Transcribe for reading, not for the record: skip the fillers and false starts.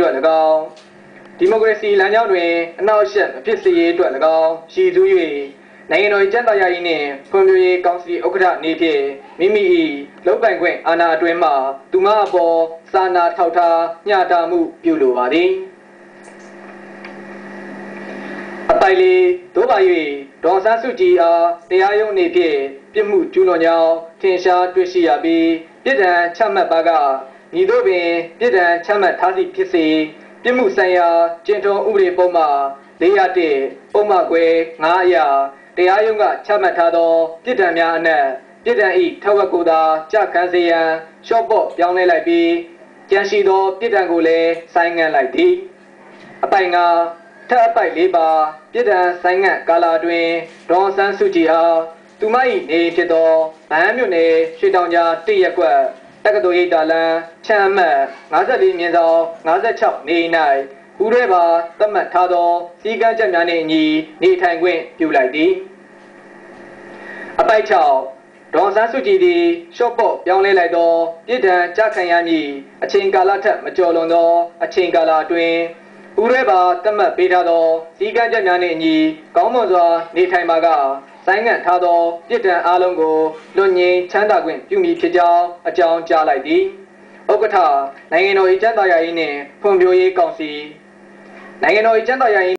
အတွက်၎င်းဒီမိုကရေစီလမ်းကြောင်းတွင်အနောက်အရှက်မဖြစ်စေရေးအတွက်၎င်းရည်စူး၍နိုင်ငံတော်ကျန်းမာရေးနှင့်ဖွံ့ဖြိုးရေးကောင်စီဥက္ကဋ္ဌအနေဖြင့်မိမိ၏လုပ်ပိုင်ခွင့်အာဏာအတွင်းမှသူမအပေါ်စာနာထောက်ထားညှာတာမှုပြုလိုပါသည်အပိုင်လေးသို့ပါ၍ဒေါ်ဆန်းစုကြည်အားတရားရုံးအနေဖြင့်ပြစ်မှုကျူးလွန်ကြောင်းထင်ရှားတွေ့ရှိရပြီးပြစ်ဒဏ်ချမှတ်ပါကညီတို့ပင်ပြစ်ဒဏ်ချမှတ်ထားသည့်ဖြစ်စေပြစ်မှုဆိုင်ရာကျင့်ထုံးဥပဒေပုံမှန်401ပုံမှန်ခွဲ9အရာတရားရုံးကချမှတ်ထားသောပြစ်ဒဏ်များအနက်ပြစ်ဒဏ်၏ထက်ဝက်ကိုသာကြခံစေရန်လျှော့ပေါ့ပြောင်းလဲလိုက်ပြီးကြန့်ရှိသောပြစ်ဒဏ်ကိုလည်းဆိုင်းငံ့လိုက်သည်အပိုင်ကထပ်အပိုက်၄ပါးပြစ်ဒဏ်ဆိုင်းငံ့ကာလအတွင်းဒေါ်ဆန်းစုကြည်အားသူမ၏နေဖြစ်သောဗန်းမြို့နယ်ရွှေတောင်ကြားတရက်ကွက်တက္ကသိုလ်ရိပ်သာလမ်းချမ်းအမှတ်54/56နေ၌ဦးရဲပါသတ်မှတ်ထားသောစည်းကမ်းချက်များနှင့်အညီနေထိုင်ခွင့်ပြုလိုက်သည်အပိုက်6ဒေါ်ဆန်းစုကြည်သည်ရှော့ပေါ့ပြောင်းလဲလိုက်သောပြစ်ဒဏ်ကြခံရမည့်အချိန်ကာလထက်မကျော်လွန်သောအချိန်ကာလအတွင်းဦးရဲပါသတ်မှတ်ပေးထားသောစည်းကမ်းချက်များနှင့်အညီကောင်းမွန်စွာနေထိုင်ပါကဆိုင်းငံ့ထားသောပြစ်ဒဏ်အားလုံးကိုလွတ်ငြိမ်းချမ်းသာခွင့်ပြုမည်ဖြစ်ကြောင်းအကြောင်းကြားလိုက်သည်ဥက္ကဋ္ဌနိုင်ငံတော်၏ကျန်းမာရေးနှင့်ဖွံ့ဖြိုးရေးကောင်စီနိုင်ငံတော်၏ကျန်းမာရေး